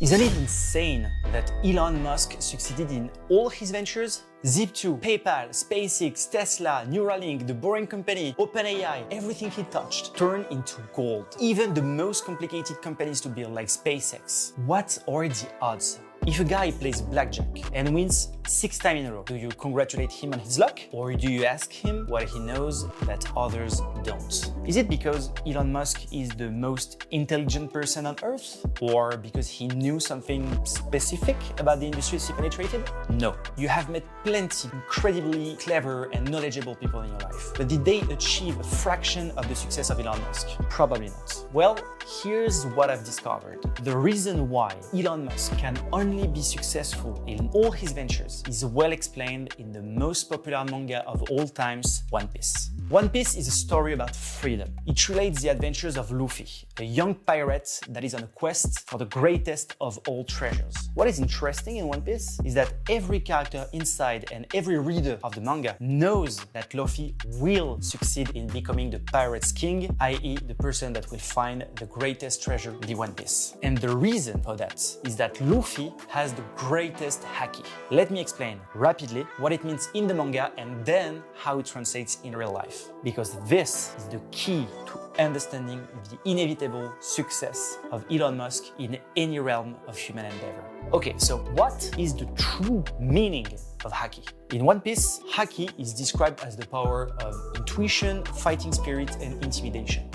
Isn't it insane that Elon Musk succeeded in all his ventures? Zip2, PayPal, SpaceX, Tesla, Neuralink, the Boring Company, OpenAI, everything he touched turned into gold. Even the most complicated companies to build like SpaceX. What are the odds? If a guy plays blackjack and wins 6 times in a row, do you congratulate him on his luck? Or do you ask him what he knows that others don't? Is it because Elon Musk is the most intelligent person on Earth? Or because he knew something specific about the industries he penetrated? No. You have met plenty incredibly clever and knowledgeable people in your life. But did they achieve a fraction of the success of Elon Musk? Probably not. Well, here's what I've discovered. The reason why Elon Musk can only be successful in all his ventures is well explained in the most popular manga of all times, One Piece. One Piece is a story about freedom. It relates the adventures of Luffy, a young pirate that is on a quest for the greatest of all treasures. What is interesting in One Piece is that every character inside and every reader of the manga knows that Luffy will succeed in becoming the pirate's king, i.e. the person that will find the greatest treasure, the One Piece. And the reason for that is that Luffy has the greatest haki. Let me explain rapidly what it means in the manga and then how it translates in real life. Because this is the key to understanding the inevitable success of Elon Musk in any realm of human endeavor. Okay, so what is the true meaning of haki? In One Piece, haki is described as the power of intuition, fighting spirit, and intimidation.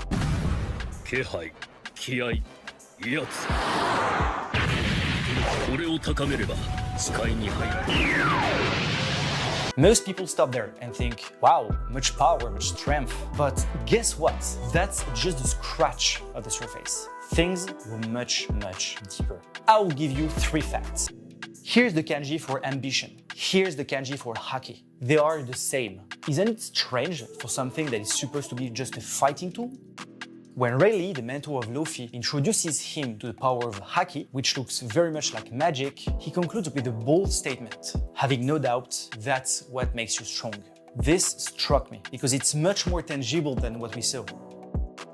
気配、気合、威圧。これを高めれば視界に入る。Most people stop there and think, wow, much power, much strength. But guess what? That's just the scratch of the surface. Things were much, much deeper. I will give you 3 facts. Here's the kanji for ambition. Here's the kanji for haki. They are the same. Isn't it strange for something that is supposed to be just a fighting tool? When Rayleigh, the mentor of Luffy, introduces him to the power of haki, which looks very much like magic, he concludes with a bold statement, having no doubt that's what makes you strong. This struck me because it's much more tangible than what we saw.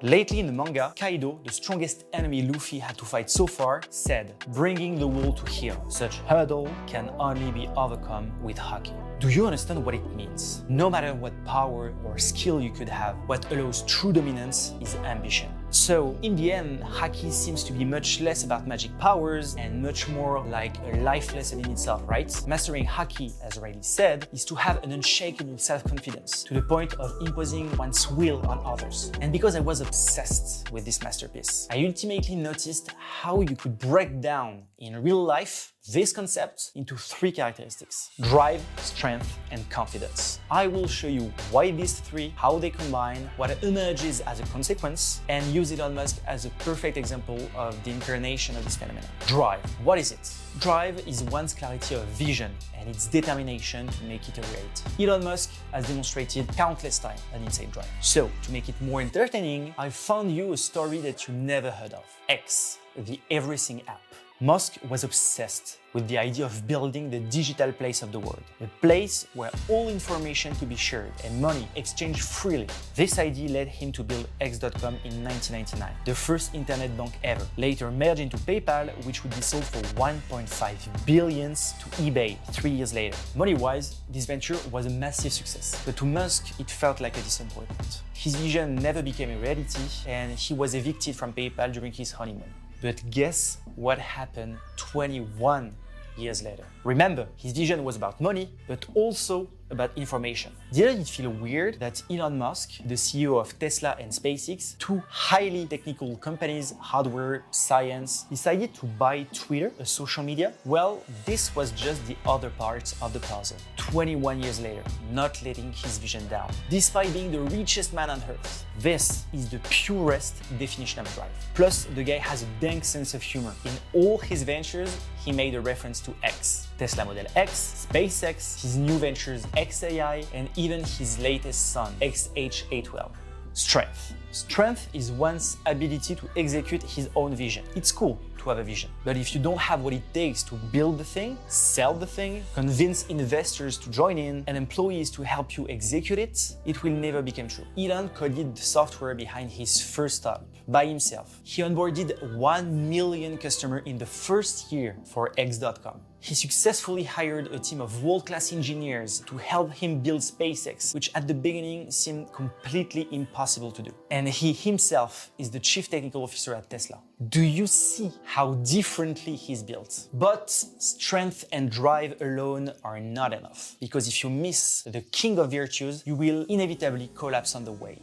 Lately in the manga, Kaido, the strongest enemy Luffy had to fight so far, said, bringing the world to heel. Such hurdle can only be overcome with haki. Do you understand what it means? No matter what power or skill you could have, what allows true dominance is ambition. So, in the end, haki seems to be much less about magic powers and much more like a life lesson in itself, right? Mastering haki, as Riley said, is to have an unshakable self-confidence to the point of imposing one's will on others. And because I was obsessed with this masterpiece, I ultimately noticed how you could break down in real life this concept into 3 characteristics: drive, strength, and confidence. I will show you why these 3, how they combine, what emerges as a consequence, and use Elon Musk as a perfect example of the incarnation of this phenomenon. Drive. What is it? Drive is one's clarity of vision and its determination to make it a reality. Elon Musk has demonstrated countless times an insane drive. So, to make it more entertaining, I found you a story that you never heard of. X, the Everything app. Musk was obsessed with the idea of building the digital place of the world, a place where all information could be shared and money exchanged freely. This idea led him to build X.com in 1999, the first internet bank ever, later merged into PayPal, which would be sold for 1.5 billion to eBay 3 years later. Money-wise, this venture was a massive success, but to Musk, it felt like a disappointment. His vision never became a reality, and he was evicted from PayPal during his honeymoon. But guess what happened 21 years later? Remember, his vision was about money, but also about information. Didn't it feel weird that Elon Musk, the CEO of Tesla and SpaceX, 2 highly technical companies, hardware, science, decided to buy Twitter, a social media? Well, this was just the other part of the puzzle. 21 years later, not letting his vision down. Despite being the richest man on earth, this is the purest definition of drive. Plus, the guy has a dank sense of humor. In all his ventures, he made a reference to X. Tesla Model X, SpaceX, his new ventures XAI, and even his latest son, XH812. Strength. Strength is one's ability to execute his own vision. It's cool to have a vision. But if you don't have what it takes to build the thing, sell the thing, convince investors to join in, and employees to help you execute it, it will never become true. Elon coded the software behind his first startup by himself. He onboarded 1 million customers in the first year for X.com. He successfully hired a team of world-class engineers to help him build SpaceX, which at the beginning seemed completely impossible to do. And he himself is the chief technical officer at Tesla. Do you see how differently he's built? But strength and drive alone are not enough, because if you miss the king of virtues, you will inevitably collapse on the way.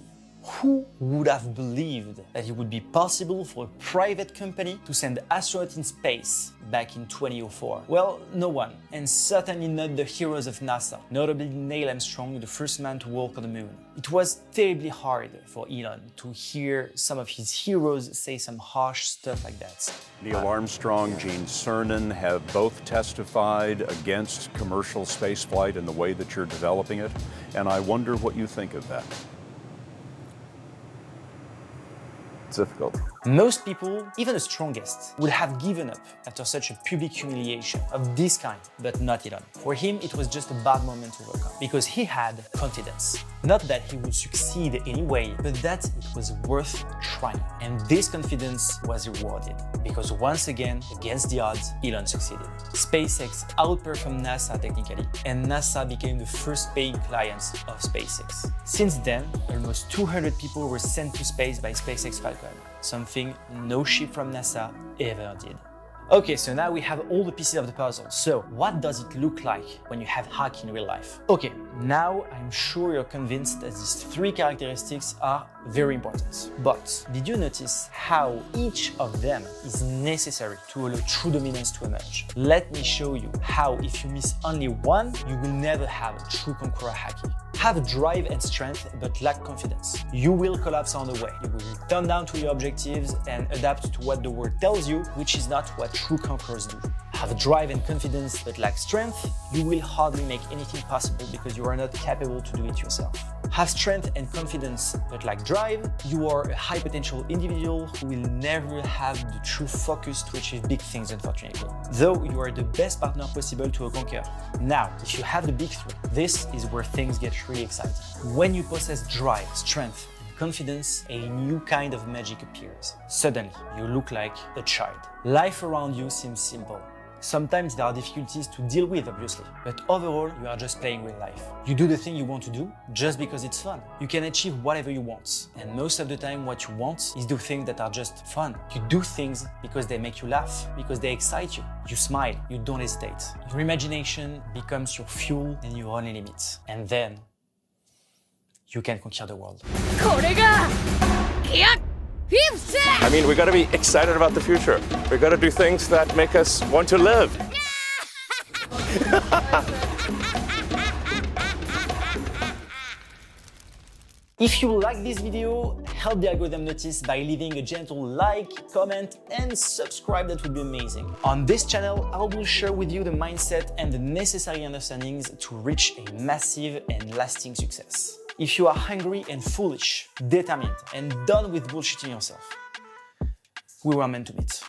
Who would have believed that it would be possible for a private company to send astronauts in space back in 2004? Well, no one, and certainly not the heroes of NASA, notably Neil Armstrong, the first man to walk on the moon. It was terribly hard for Elon to hear some of his heroes say some harsh stuff like that. Neil Armstrong, Gene Cernan have both testified against commercial spaceflight and the way that you're developing it, and I wonder what you think of that. Difficult. Most people, even the strongest, would have given up after such a public humiliation of this kind, but not Elon. For him, it was just a bad moment to overcome, because he had confidence. Not that he would succeed anyway, but that it was worth trying. And this confidence was rewarded, because once again, against the odds, Elon succeeded. SpaceX outperformed NASA technically, and NASA became the first paying clients of SpaceX. Since then, almost 200 people were sent to space by SpaceX Falcon, something no ship from NASA ever did. Okay, so now we have all the pieces of the puzzle. So what does it look like when you have haki in real life? Okay, now I'm sure you're convinced that these three characteristics are very important. But did you notice how each of them is necessary to allow true dominance to emerge? Let me show you how if you miss only one, you will never have a true conqueror haki. Have drive and strength but lack confidence. You will collapse on the way. You will turn down to your objectives and adapt to what the world tells you, which is not what true conquerors do. Have drive and confidence but lack strength, you will hardly make anything possible because you are not capable to do it yourself. Have strength and confidence but lack drive, you are a high potential individual who will never have the true focus to achieve big things, unfortunately. Though you are the best partner possible to a conqueror. Now, if you have the big three, this is where things get really exciting. When you possess drive, strength, and confidence, a new kind of magic appears. Suddenly, you look like a child. Life around you seems simple. Sometimes there are difficulties to deal with, obviously, but overall, you are just playing with life. You do the thing you want to do just because it's fun. You can achieve whatever you want, and most of the time what you want is do things that are just fun. You do things because they make you laugh, because they excite you. You smile, you don't hesitate. Your imagination becomes your fuel and your only limit. And then, you can conquer the world. I mean, we gotta be excited about the future. We gotta do things that make us want to live. If you like this video, help the algorithm notice by leaving a gentle like, comment, and subscribe. That would be amazing. On this channel, I will share with you the mindset and the necessary understandings to reach a massive and lasting success. If you are hungry and foolish, determined, and done with bullshitting yourself, we were meant to meet.